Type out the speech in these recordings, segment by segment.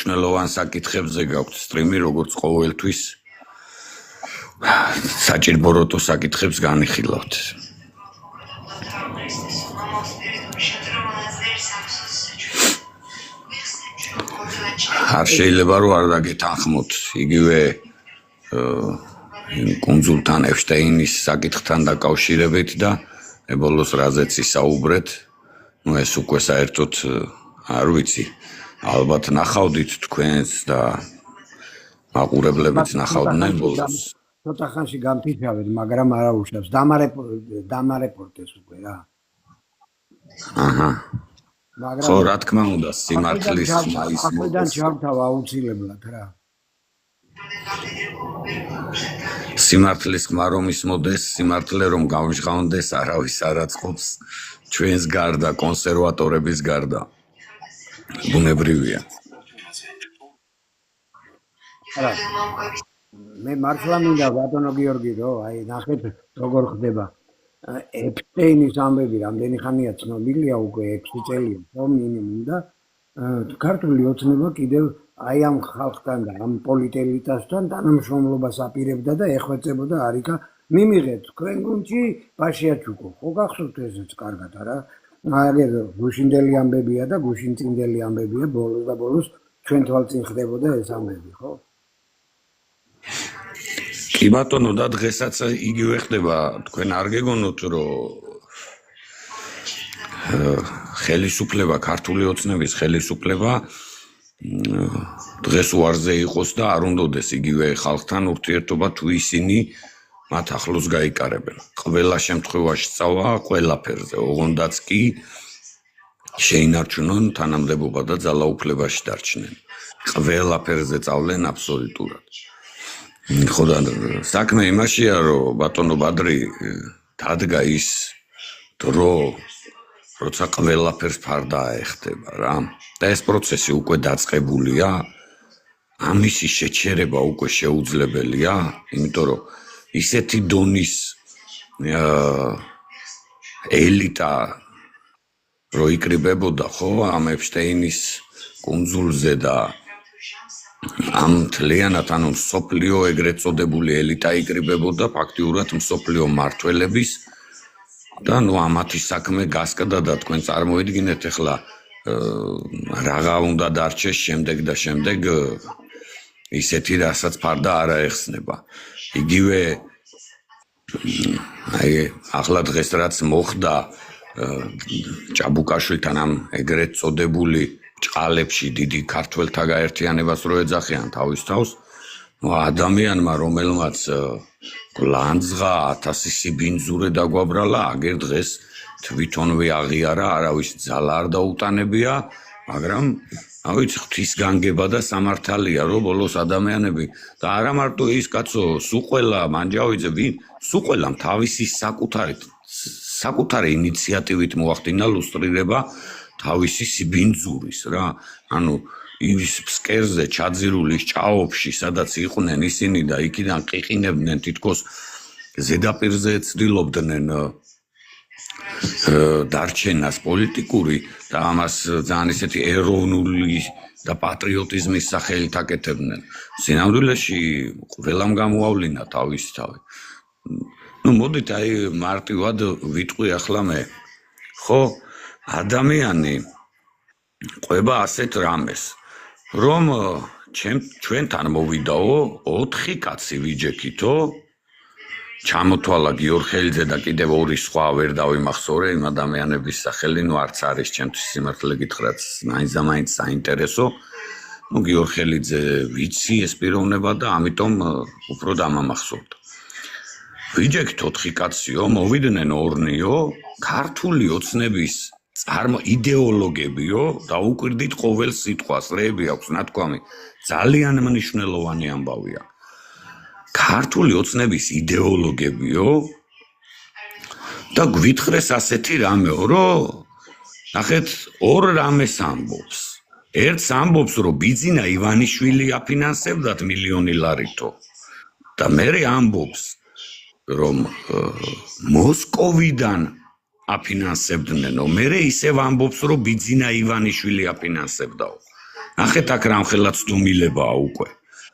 მნიშვნელოვან საკითხებზე გაქვთ სტრიმი, როგორც ყოველთვის საჭიროებო საკითხებს განიხილავთ. არ შეიძლება რომ არ დაგეთანხმოთ იგივე კუნძულთან ეფშტეინის საკითხთან დაკავშირებით და ბოლოს რაზეც ისაუბრეთ, ეს უკვე საერთოდ არ ვიცი, ალბათ ნახავდით თქვენს და მაყურებლებიც ნახავდნენ ბოლოს. ცოტა ხანში გამფიცავეთ, მაგრამ არა უშავს. დამარეპორტეს უკვე რა. აჰა. ხო, რა თქმა უნდა, სიმართლის ახალიდან ჩავთავ აუცილებლად რა. სიმართლის ხმა რომ ისმოდეს, სიმართლე რომ გავჟღავნდეს, არავის არ აწყობს ჩვენს გარდა, კონსერვატორების გარდა. ბუნებრივია. არა. მე მართლა მინდა ბატონო გიორგი რომ აი ნახეთ როგორ ხდება. ეფშტეინის ამბები რამდენი ხანია ცნობილია უკვე 6 წელია ხო მინიმუმ და ქართული ოცნება კიდევ აი ამ ხალხთან და ამ პოლიტელიტასთან თანამშრომლობას აპირებდა და ეხვეწებოდა არიქა მიმიღეთ თქვენ გუნდში ბაშიაჩუკო ხო გახსოვთ ესეც კარგად არა აგერ გუშინდელი ამბებია და გუშინწინდელი ამბებია ბოლოს და ბოლოს ჩვენ თვალწინ ხდებოდა ეს ამბები ხო კი ბატონო და დღესაც იგივე ხდება თქვენ არ გეგონოთ რომ ხელისუფლება ქართული ოცნების ხელისუფლება დღეს უარზე იყოს და არ უნდადეს იგივე ხალხთან ურთიერთობა თუ ისინი მათ ახლოს გაიკარებენ ყველა შემთხვევაში სწავლა ყველაფერზე ოღონდაც კი შეინარჩუნონ თანამდებობა და ძალაუფლებაში დარჩნენ ყველაფერზე წავლენ აბსოლუტურად ხო და საქმე იმაშია რომ ბატონო ბადრი დადგა ის დრო როცა ყველაფერს ფარდა ეხდება რა და ეს პროცესი უკვე დაწყებულია ამისი შეჩერება უკვე შეუძლებელია იმიტომ რომ ისეთი დონის ელიტა რო იკრიბებოდა ხო ამ ეფშტეინის კუნძულზე და ამ თლიანად ანუ მსოფლიო ეგრეთ წოდებული ელიტა იკრიბებოდა ფაქტიურად მსოფლიო მმართველების და ნუ ამათი საქმე გასკდა და თქვენ წარმოიდგინეთ ახლა რაღა უნდა დარჩეს შემდეგ და შემდეგ ისეთი რასაც ფარდა არ აეხსნება იგივე აი ახლა დღეს რაც მოხდა ჭაბუკაშვილთან ამ ეგრეთ წოდებული ჭყალებში დიდი ქართველთა გაერთიანებას რო ეძახიან თავის თავს ადამიანმა რომელმაც ლანძღა 1000 სიბინძურე დაგვაბრალა აგერ დღეს თვითონვე აღიარა არავის ძალა არ დაუტანებია მაგრამ ავიცი ღვთისგანგება და სამართალია რომ ბოლოს ადამიანები და არა მარტო ის კაცო სუყველა მანჯავიძე ვინ სუყველამ თავისი საკუთარი ინიციატივით მოახდინა ლუსტრირება თავისი სიბინძურის რა ანუ ის ფსკერზე ჩაძირული ჭაობში სადაც იყვნენ ისინი და იქიდან ყიყინებდნენ თითქოს ზედაპირზე ცდილობდნენ დარჩენას პოლიტიკური და ამას ძალიან ისეთი ეროვნული და პატრიოტიზმის სახელით აკეთებდნენ სინამდვილეში ყველამ გამოავლინა თავისი თავი ну მოდით აი მარტივად ვიტყვი ახლა მე ხო ადამიანი ყვება ასეთ რამეს რომ ჩვენთან მოვიდაო 4 კაცი ვიჯექითო ჩამოთვალა გიორხელიძე და კიდევ 2 სხვა ვერ დავიმახსოვრე იმ ადამიანების სახელი ნუ არც არის ჩემთვის სიმართლე გითხრათ მაინც საინტერესო ნუ გიორხელიძე ვიცი ეს პიროვნება და ამიტომ უფრო დამამახსოვრდა ვიჯექით 4 კაციო მოვიდნენ 2-ნიო ქართული ოცნების იდეოლოგებიო და უკვირდით ყოველ სიტყვას რეები აქვს ნათქვამი ძალიან მნიშვნელოვანი ამბავია ქართული ოცნების იდეოლოგებიო და გვითხრეს ასეთი რამეო რომ ნახეთ 2 რამეს ამბობს ერთს ამბობს რომ ბიძინა ივანიშვილი აფინანსებდათ მილიონი ლარითო და მერე ამბობს რომ მოსკოვიდან აფინანსებდნენო მერე ისევ ამბობს რომ ბიძინა ივანიშვილი აფინანსებდაო ნახეთ აქ რამხელა ცდომილებაა უკვე.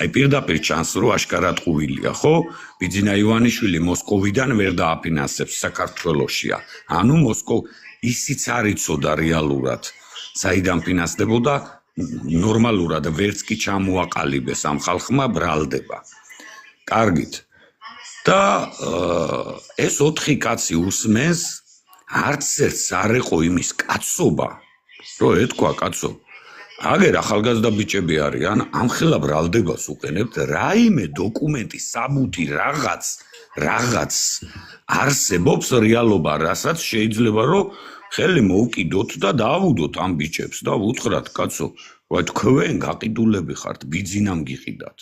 აი პირდაპირ ჩანს რომ აშკარად ყუვილია, ხო? ბიძინა ივანიშვილი მოსკოვიდან ვერ დააფინანსებს საქართველოშია. ანუ ისიც არ იცოდა რეალურად, საიდან ფინანსდებოდა, ნორმალურად ვერც კი ჩამოაყალიბეს ამ ხალხმა ბრალდება. კარგით. და ეს 4 კაცი უსმენს, არც ერთს არ ეყო იმის კაცობა, რომ ეთქვა კაცო. აგერ ახალგაზრდა ბიჭები არიან, ამხელა ბრალდებას უყენებთ, რაიმე დოკუმენტი, საბუთი, რაღაც არსებობს რეალობა, რასაც შეიძლება რომ ხელი მოუკიდოთ და დაავუდოთ ამ ბიჭებს და უთხრათ, კაცო, ვაი თქვენ გაყიდულები ხართ, ბიძინამ გიყიდათ.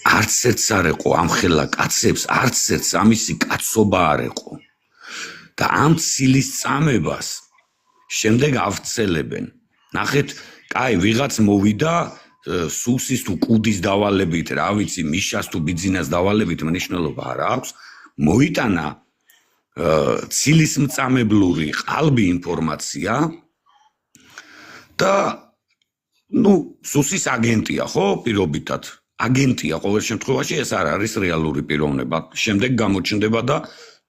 არც ერთს არ ეყო ამხელა კაცებს, არც ერთს ამისი კაცობა არ ეყო. და ამ ცილის წამებას შემდეგ ავცელებენ. ნახეთ, კაი, ვიღაც მოვიდა სუსის თუ კუდის დავალებით, რა ვიცი, მიშას თუ ბიძინას დავალებით მნიშვნელობა არ აქვს, მოიტანა ცილისმწამებლური ყალბი ინფორმაცია და სუსის აგენტია, ხო, პირობითად. აგენტია ყოველ შემთხვევაში, ეს არ არის რეალური პიროვნება. შემდეგ გამოჩნდება და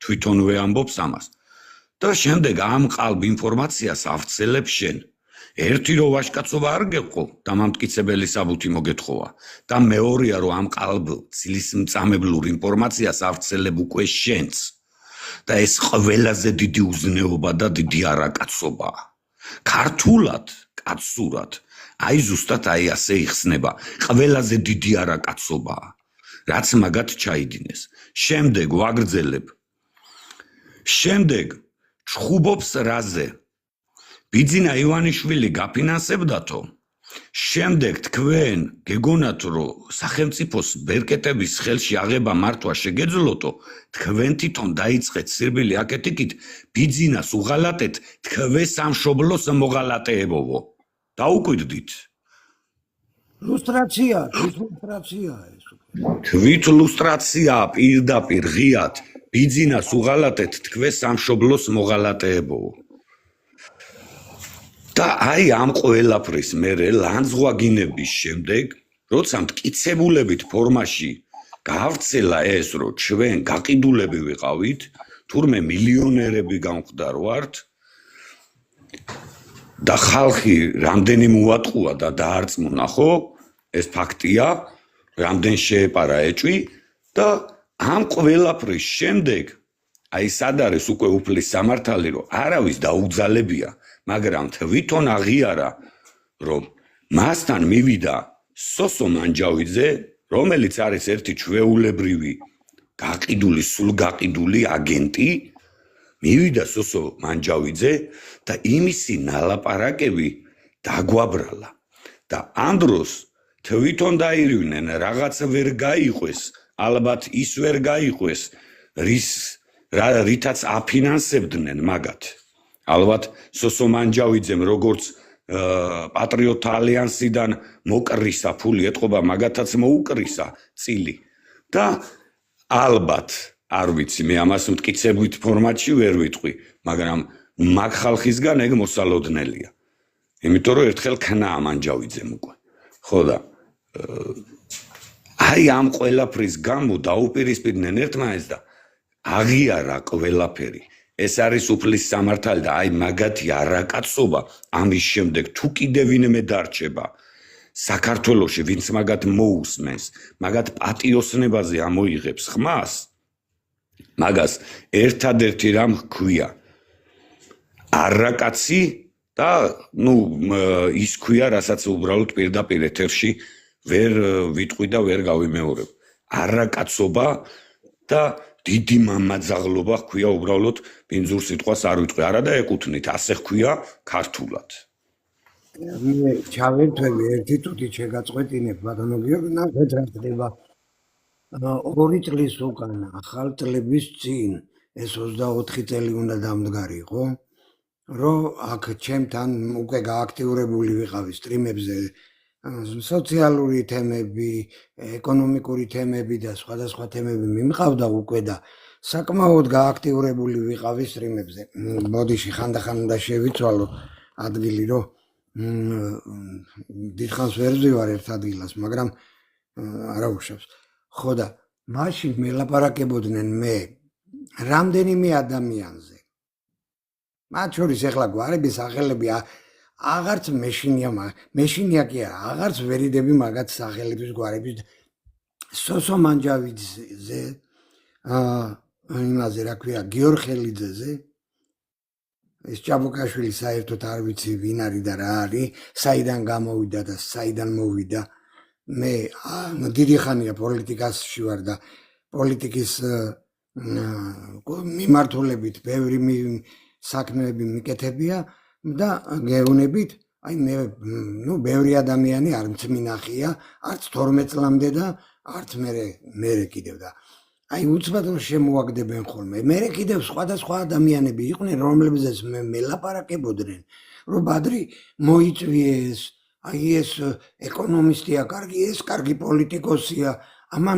თვითონვე ამბობს ამას. და შემდეგ ამ ყალბ ინფორმაციას ავცელებ შენ. ერთი რო ვაჟკაცობა არ გეყო და მამტკიცებელი საბუთი მოგეთხოვა და მეორეა რომ ამ ყალბ ცილისმწამებლურ ინფორმაციას ავცელებ უკვე შენც. და ეს ყველაზე დიდი უზნეობა და დიდი არაკაცობაა. ქართულად, კაცურად, აი ზუსტად აი ასე იხსნება, ყველაზე დიდი არაკაცობაა, რაც მაგათ ჩაიდინეს. შემდეგ ვაგრძელებ. შემდეგ ჩხუბობს რაზე? ბიძინა ივანიშვილი გაფინანსებდათო? შემდეგ თქვენ გეგონათ რომ სახელმწიფოს ბერკეტების ხელში აღება მართვა შეგეძლოთო, თქვენ თვითონ დაიწყეთ სირბილი აკეთიკით, ბიძინას უღალატეთ, თქვენ სამშობლოს მოღალატეებოვო. დაუკვირდით. ლუსტრაცია ეს. თვით ლუსტრაცია პირდაპირ ღიად, ბიძინას უღალატეთ, თქვენ სამშობლოს მოღალატეებოვო. და აი ამ ყველაფრის მერე ლანძღვაგინების შემდეგ, როცა მტკიცებულებით ფორმაში გაავრცელა ეს, რომ ჩვენ გაყიდულები ვიყავით, თურმე მილიონერები გამხდარ ვართ და ხალხი რამდენი მოატყუა და დაარწმუნა, ხო? ეს ფაქტია, რამდენ შეეპარა ეჭვი და ამ ყველაფრის შემდეგ აი სად არის უკვე უფლის სამართალი, რომ არავის დაუძალებია, მაგრამ თვითონ აღიარა, რომ მასთან მივიდა სოსო მანჯავიძე, რომელიც არის ერთი ჩვეულებრივი გაყიდული, სულ გაყიდული აგენტი, მივიდა სოსო მანჯავიძე და იმისი ნალაპარაკები დაგვაბრალა. და ამ დროს თვითონ დაირივნენ, რაღაც ვერ გაიყვეს, ალბათ ის ვერ გაიყვეს, რითაც აფინანსებდნენ მაგათ. ალბათ სოსო მანჯავიძემ როგორც პატრიოტთა ალიანსიდან მოკრისა ფული ეთყობა, მაგათაც მოუკრისა წილი. და ალბათ, არ ვიცი, მე ამას მტკიცებით ფორმატში ვერ ვიტყვი, მაგრამ მაგ ხალხისგან ეგ მოსალოდნელია. იმიტომ რომ ერთხელ ქნა მანჯავიძემ უკვე. ხო და აი ამ ყველაფრის გამო დაუპირისპირდნენ ერთმანეთს და აღიარა ყველაფერი. ეს არის უფლის სამართალი და აი მაგათი არაკაცობა ამის შემდეგ თუ კიდე ვინმე დარჩება საქართველოში, ვინც მაგათ მოусმენს, მაგათ პატიოსნებაზე ამოიღებს ხმას, მაგას ერთადერთი რამ ჰქვია არაკაცი და ის ჰქვია, რასაც უბრალოდ პირდაპირ ეთერში ვერ ვიტყვი და ვერ გავიმეორებ. არაკაცობა და დიდი მამაძაღლობა ჰქვია, უბრალოდ პინძურ სიტყვას არ ვიტყვი, არა და ეკუთვნით, ასე ჰქვია ქართულად. მე ჩავერთვები ერთი თუთი შეგაწყვეტინებ, ბატონო გიორგი, ნახეთ რა ხდება. 2 წლის უკან ახალ წლების წინ ეს 24 წელი უნდა დამდგარიყო, რომ აქ ჩემთან უკვე გააქტიურებული ვიყავი სტრიმებზე სოციალური თემები, ეკონომიკური თემები და სხვადასხვა თემები მიმყავდა უკვე და საკმაოდ გააქტიურებული ვიყავი სტრიმებზე. ბოდიში ხანდახან უნდა შევიცვალო ადგილი, რომ დიდხანს ვერ ვზივარ ერთ ადგილას, მაგრამ არა უშავს. ხო და მაშინ მელაპარაკებოდნენ მე რამდენიმე ადამიანზე. მათ შორის ეხლა გვარების სახელები აღარც მეშინია კი არა, აღარც ვერიდები მაგათ სახელების გვარების სოსო მანჯავიძეზე, იმაზე რა ქვია, გიორხელიძეზე. ეს ჭაბუკაშვილი საერთოდ არ ვიცი ვინ არის და რა არის, საიდან გამოვიდა და საიდან მოვიდა. მე დიდი ხანია პოლიტიკაში ვარ და პოლიტიკის მიმართულებით ბევრი საქმეები მიკეთებია და გეუბნებით, აი მე ბევრი ადამიანი არ მწმინახია, არც 12 წლამდე და არც მე კიდევ და აი უცბად შემოაგდებენ ხოლმე. მე კიდევ სხვადასხვა ადამიანები იყვნენ, რომლებზეც მე მელაპარაკებოდნენ, რომ ბადრი მოიწვიეს, აი ეს ეკონომისტია, კარგი, ეს კარგი პოლიტიკოსია, ამან